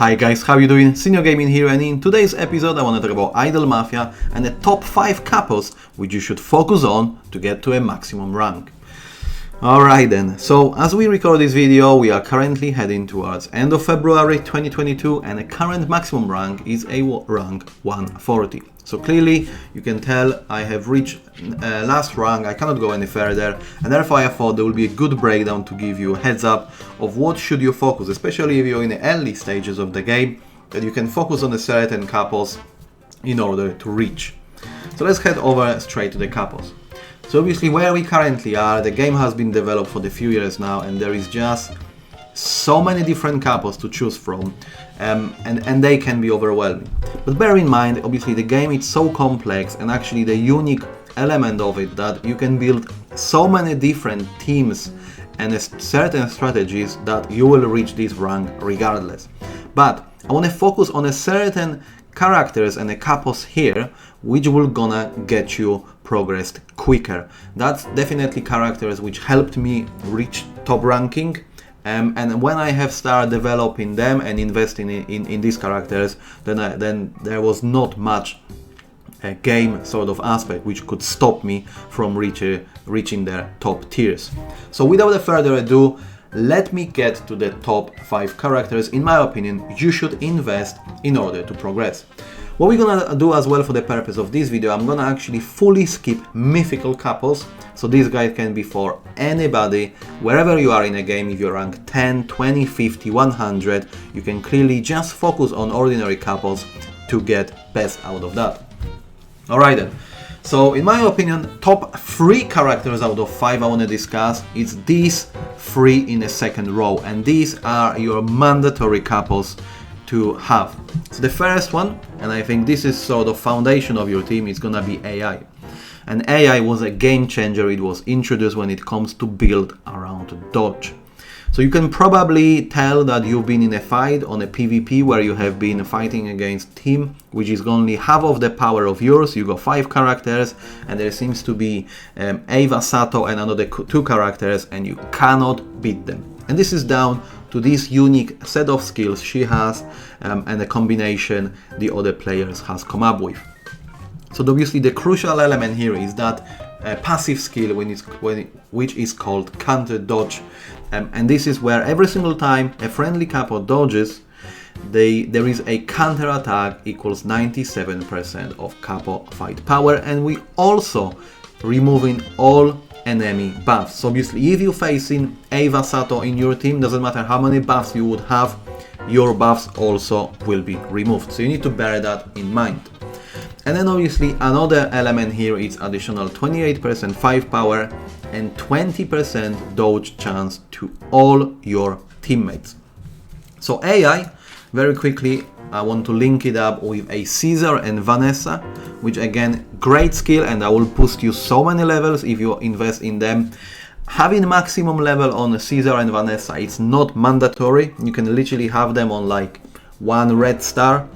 Hi guys, how you doing? Senior Gaming here, and in today's episode I want to talk about Idle Mafia and the top 5 capos which you should focus on to get to a maximum rank. Alright then, so as we record this video we are currently heading towards end of February 2022 and the current maximum rank is a rank 140. So clearly you can tell I have reached last rank, I cannot go any further, and therefore I thought there will be a good breakdown to give you a heads up of what should you focus, especially if you're in the early stages of the game, that you can focus on a certain capos in order to reach. So let's head over straight to the capos. So obviously where we currently are, the game has been developed for a few years now and there is just so many different capos to choose from, and they can be overwhelming. But bear in mind, obviously the game is so complex, and actually the unique element of it that you can build so many different teams and certain strategies that you will reach this rank regardless. But I want to focus on a certain characters and the capos here which will gonna get you progressed quicker. That's definitely characters which helped me reach top ranking. And when I have started developing them and investing in these characters, then there was not much game sort of aspect which could stop me from reaching their top tiers. So without further ado, let me get to the top 5 characters in my opinion you should invest in order to progress. What we're gonna do as well for the purpose of this video, I'm gonna actually fully skip mythical capos. So this guide can be for anybody, wherever you are in a game. If you're rank 10, 20, 50, 100, you can clearly just focus on ordinary capos to get best out of that. Alright then, so in my opinion, top 3 characters out of 5 I want to discuss, it's these 3 in the second row, and these are your mandatory capos to have. So the first one, and I think this is sort of foundation of your team, is gonna be AI. And AI was a game changer. It was introduced when it comes to build around dodge. So you can probably tell that you've been in a fight on a PvP where you have been fighting against team which is only half of the power of yours. You got 5 characters and there seems to be Ava Sato and another 2 characters, and you cannot beat them. And this is down to this unique set of skills she has and the combination the other players has come up with. So obviously the crucial element here is that passive skill which is called counter dodge, and this is where every single time a friendly capo dodges, there is a counter attack equals 97% of capo fight power, and we also removing all enemy buffs. So obviously if you're facing Ava Sato in your team, doesn't matter how many buffs you would have, your buffs also will be removed. So you need to bear that in mind. And then obviously another element here is additional 28% fight power and 20% dodge chance to all your teammates. So AI, very quickly, I want to link it up with a Caesar and Vanessa, which again, great skill, and I will boost you so many levels if you invest in them. Having maximum level on Caesar and Vanessa, it's not mandatory. You can literally have them on like 1 red star.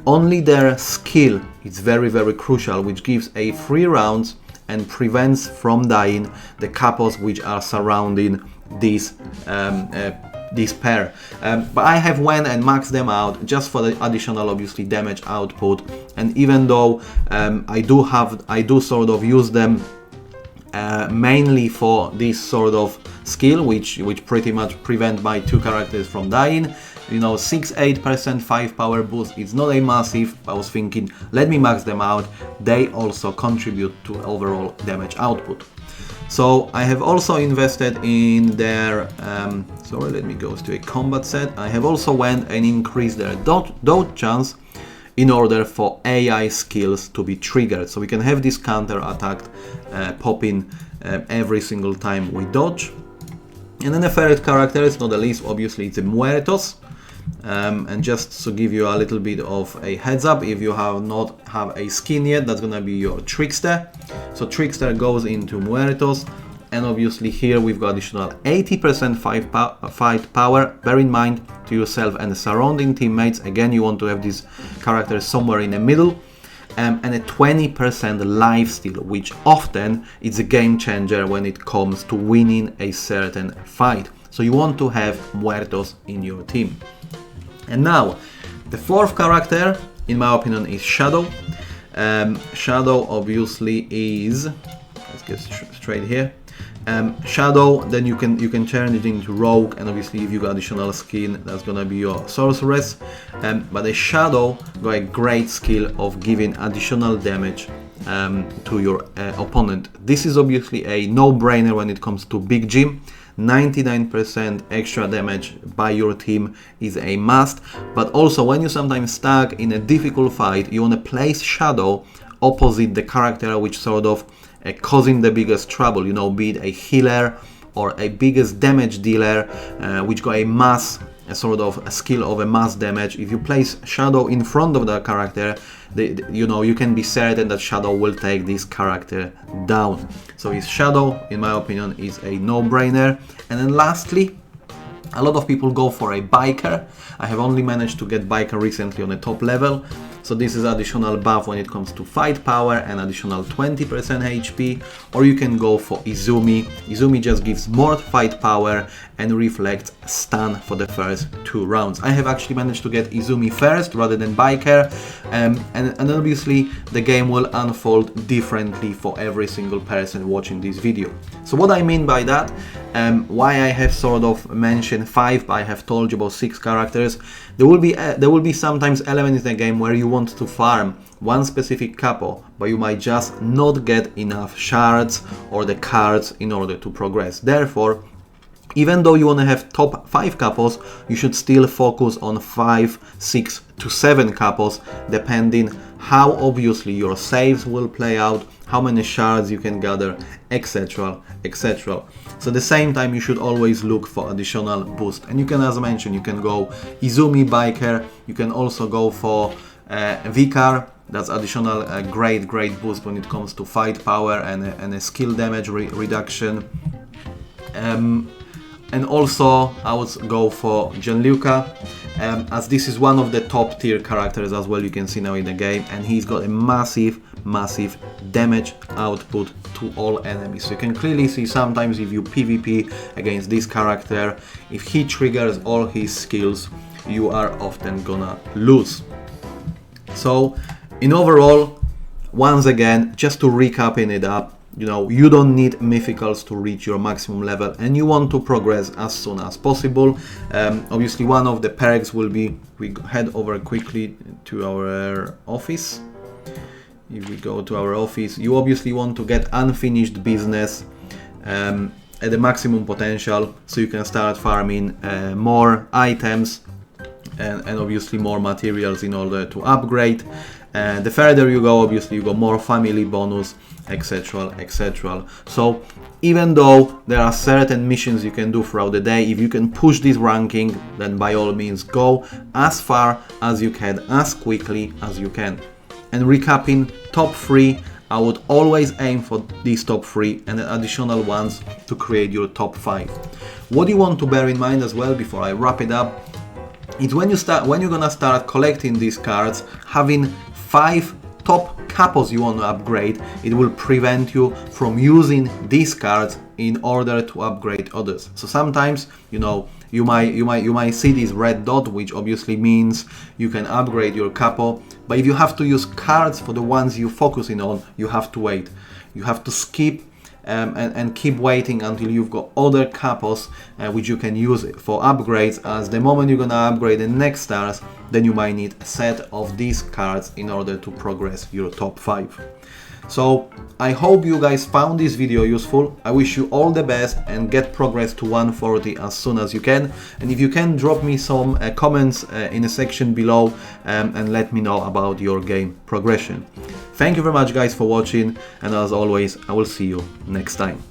Only their skill is very crucial, which gives a 3 rounds and prevents from dying the capos which are surrounding this pair. But I have went and maxed them out just for the additional obviously damage output, and even though I do sort of use them mainly for this sort of skill which pretty much prevent my 2 characters from dying. You know, 6-8% 5 power boost, it's not a massive. I was thinking, let me max them out. They also contribute to overall damage output. So I have also invested in their, sorry, let me go to a combat set. I have also went and increased their dodge chance in order for AI skills to be triggered. So we can have this counter attack popping every single time we dodge. And then the third character is not the least, obviously it's a Muertos. And just to give you a little bit of a heads up, if you not have a skin yet, that's gonna be your Trickster. So Trickster goes into Muertos, and obviously here we've got additional 80% fight power. Bear in mind to yourself and the surrounding teammates, again you want to have these characters somewhere in the middle, and a 20% lifesteal, which often is a game changer when it comes to winning a certain fight. So you want to have Muertos in your team. And now, The fourth character, in my opinion, is Shadow. Shadow obviously is, let's get straight here. Shadow, then you can turn it into Rogue, and obviously if you got additional skin, that's gonna be your Sorceress. But the Shadow got a great skill of giving additional damage to your opponent. This is obviously a no-brainer when it comes to Big Gym. 99% extra damage by your team is a must, but also when you sometimes stuck in a difficult fight, you want to place Shadow opposite the character which sort of causing the biggest trouble, you know, be it a healer or a biggest damage dealer, which got a sort of a skill of a mass damage. If you place Shadow in front of that character, you know, you can be certain that Shadow will take this character down. So his Shadow, in my opinion, is a no-brainer. And then lastly, a lot of people go for a Biker. I have only managed to get Biker recently on the top level. So this is additional buff when it comes to fight power and additional 20% HP, or you can go for Izumi. Izumi just gives more fight power and reflects stun for the first 2 rounds. I have actually managed to get Izumi first rather than Biker, and obviously the game will unfold differently for every single person watching this video. So what I mean by that, why I have sort of mentioned 5, but I have told you about 6 characters. There will be sometimes elements in the game where you want to farm one specific capo, but you might just not get enough shards or the cards in order to progress. Therefore, even though you want to have top 5 capos, you should still focus on 5, 6 to 7 capos, depending how obviously your saves will play out, how many shards you can gather, etc, etc. So at the same time, you should always look for additional boost. And you can, as I mentioned, you can go Izumi, Biker, you can also go for Vicar. That's additional great boost when it comes to fight power and a skill damage reduction. And also I would go for Gianluca, as this is one of the top tier characters as well, you can see now in the game, and he's got a massive damage output to all enemies. So you can clearly see sometimes if you PvP against this character, if he triggers all his skills, you are often gonna lose. So in overall, once again, just to recapping it up, you know, you don't need mythicals to reach your maximum level, and you want to progress as soon as possible. Obviously one of the perks will be, we head over quickly to our office. If we go to our office, you obviously want to get unfinished business at the maximum potential, so you can start farming more items and obviously more materials in order to upgrade. The further you go, obviously you go more family bonus, etc, etc. So even though there are certain missions you can do throughout the day, if you can push this ranking, then by all means go as far as you can, as quickly as you can. And recapping, top 3, I would always aim for these top 3 and the additional ones to create your top 5. What you want to bear in mind as well before I wrap it up, it's when you're gonna start collecting these cards, having 5 top capos you want to upgrade, it will prevent you from using these cards in order to upgrade others. So sometimes, you know, you might see this red dot, which obviously means you can upgrade your capo, but if you have to use cards for the ones you're focusing on, you have to wait. You have to skip and keep waiting until you've got other capos which you can use for upgrades, as the moment you're gonna upgrade the next stars, then you might need a set of these cards in order to progress your top 5. So I hope you guys found this video useful. I wish you all the best and get progress to 140 as soon as you can. And if you can, drop me some comments in the section below and let me know about your game progression. Thank you very much guys for watching, and as always, I will see you next time.